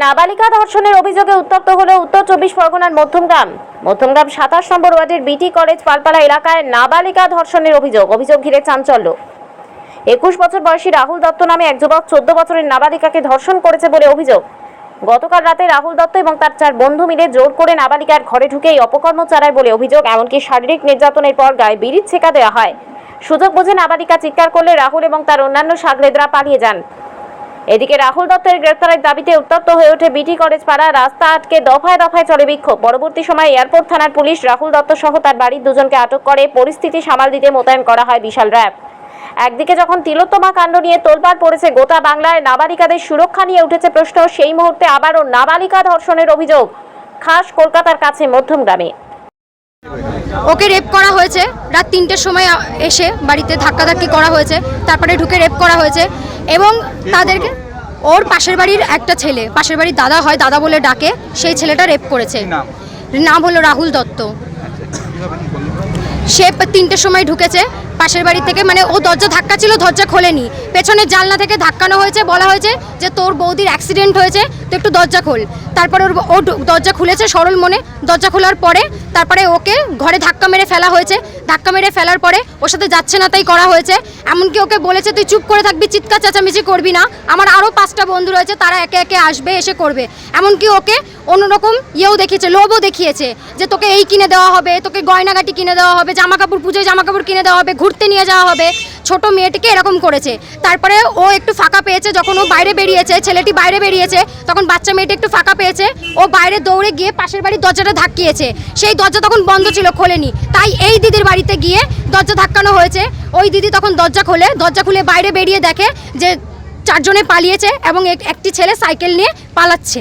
নাবালিকা ধর্ষণের অভিযোগে উত্তপ্ত হলো উত্তর 24 পরগনার মধ্যমগ্রাম 27 নম্বর ওয়ার্ডের বিটি কলেজ পালপাড়া এলাকায় নাবালিকা ধর্ষণের অভিযোগ ঘিরে চাঞ্চল্য। 21 বছর বয়সী রাহুল দত্ত নামে এক যুবক 14 বছরের নাবালিকাকে ধর্ষণ করেছে বলে অভিযোগ। গতকাল রাতে রাহুল দত্ত এবং তার 4 বন্ধু মিলে জোর করে নাবালিকার ঘরে ঢুকে এই অপকর্ম চালায় বলে অভিযোগ। এমনকি শারীরিক নির্যাতনের পর গায়ে বিড়ির ছেঁকা দেওয়া হয়। সুযোগ বুঝে নাবালিকা চিৎকার করলে রাহুল এবং তার অন্যান্য সাগরেদরা পালিয়ে যান। এদিকে রাহুল দত্তের গ্রেফতারের দাবিতে উত্তপ্ত হয়ে ওঠে বিটি কলেজ পাড়া। রাস্তা আটকে দফায় দফায় চলে বিক্ষোভ। পরবর্তী সময়ে এয়ারপোর্ট থানার পুলিশ রাহুল দত্ত সহ তার বাড়ির দুজনকে আটক করে। পরিস্থিতি সামাল দিতে মোতায়েন করা হয় বিশাল র্যাব। একদিকে যখন তিলোত্তমা কাণ্ড নিয়ে তোলপাড় পড়েছে গোটা বাংলায়, নাবালিকাদের সুরক্ষা নিয়ে উঠেছে প্রশ্ন। সেই মুহূর্তে আবারও নাবালিকা ধর্ষণের অভিযোগ খাস কলকাতার কাছে মধ্যমগ্রামে। ওকে রেপ করা হয়েছে রাত 3টের সময় এসে বাড়িতে ধাক্কাধাক্কি করা হয়েছে, তারপরে ঢুকে রেপ করা হয়েছে এবং তাদেরকে ওর পাশের বাড়ির একটা ছেলে, পাশের বাড়ির দাদা হয়, দাদা বলে ডাকে, সেই ছেলেটা রেপ করেছে। নাম হলো রাহুল দত্ত। সে 3টের সময় ঢুকেছে পাশের বাড়ি থেকে, মানে ও দরজা ধাক্কা ছিল, দরজা খোলেনি, পেছনের জানলা থেকে ধাক্কানো হয়েছে। বলা হয়েছে যে তোর বৌদির অ্যাক্সিডেন্ট হয়েছে, তো একটু দরজা খোল। তারপরে ও দরজা খুলেছে সরল মনে। দরজা খোলার পরে তারপরে ওকে ঘরে ধাক্কা মেরে ফেলা হয়েছে। ধাক্কা মেরে ফেলার পরে ওর সাথে যাচ্ছে না তাই করা হয়েছে। এমনকি ওকে বলেছে তুই চুপ করে থাকবি, চিৎকার চেঁচামেচি করবি না, আমার আরও 5টা বন্ধু রয়েছে, তারা একে একে আসবে, এসে করবে। এমনকি ওকে অন্যরকম দেখিয়েছে, লোভও দেখিয়েছে যে তোকে এই কিনে দেওয়া হবে, তোকে গয়নাগাটি কিনে দেওয়া হবে, জামা কাপড়, পুজোয় জামা কাপড় কিনে দেওয়া হবে, ঘুরতে নিয়ে যাওয়া হবে। ছোট মেয়েটিকে এরকম করেছে। তারপরে ও একটু ফাঁকা পেয়েছে, যখন ও বাইরে বেরিয়েছে, ছেলেটি বাইরে বেরিয়েছে, তখন বাচ্চা মেয়েটি একটু ফাঁকা পেয়েছে, ও বাইরে দৌড়ে গিয়ে পাশের বাড়ির দরজাটা ধাক্কিয়েছে। সেই দরজা তখন বন্ধ ছিল, খোলেনি, তাই এই দিদির বাড়িতে গিয়ে দরজা ধাক্কানো হয়েছে। ওই দিদি তখন দরজা খোলে, দরজা খুলে বাইরে বেরিয়ে দেখে যে 4 জনে পালিয়েছে এবং একটি ছেলে সাইকেল নিয়ে পালাচ্ছে।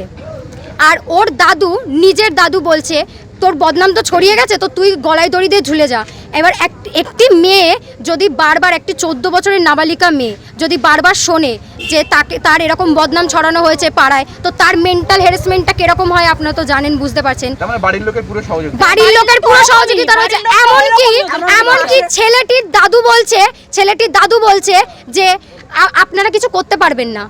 আর ওর দাদু, নিজের দাদু বলছে তোর বদনাম তো ছড়িয়ে গেছে, তো তুই গলায় দড়ি দিয়ে ঝুলে যা। এবার একটি মেয়ে যদি বারবার, একটি 14 বছরের নাবালিকা মেয়ে যদি বারবার শোনে যে তার এরকম বদনাম ছড়ানো হয়েছে পাড়ায়, তো তার মেন্টাল হ্যারাসমেন্টটা কিরকম হয় আপনারা তো জানেন, বুঝতে পারছেন। বাড়ির লোকের পুরো সহযোগিতা রয়েছে। এমনকি ছেলেটির দাদু বলছে যে আপনারা কিছু করতে পারবেন না,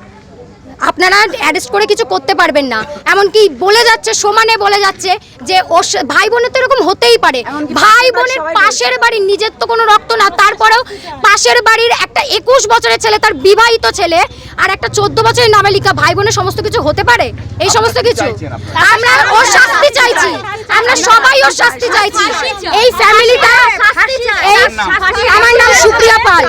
আপনারা অ্যারেস্ট করে কিছু করতে পারবেন না। এমনকি বলে যাচ্ছে, সমানে বলে যাচ্ছে যে ওর ভাই বোনের তো এরকম হতেই পারে। ভাই বোনের পাশের বাড়ির, নিজের তো কোনো রক্ত না, তারপরেও পাশের বাড়ির একটা 21 বছরের ছেলে, তার বিবাহিত ছেলে, আর একটা 14 বছরের নাবালিকা, ভাই বোনের সমস্ত কিছু হতে পারে? এই সমস্ত কিছু আমরা ওর শাস্তি চাইছি, আমরা সবাই ওর শাস্তি চাইছি। এই ফ্যামিলিটা, আমার নাম সুপ্রিয়া পাল।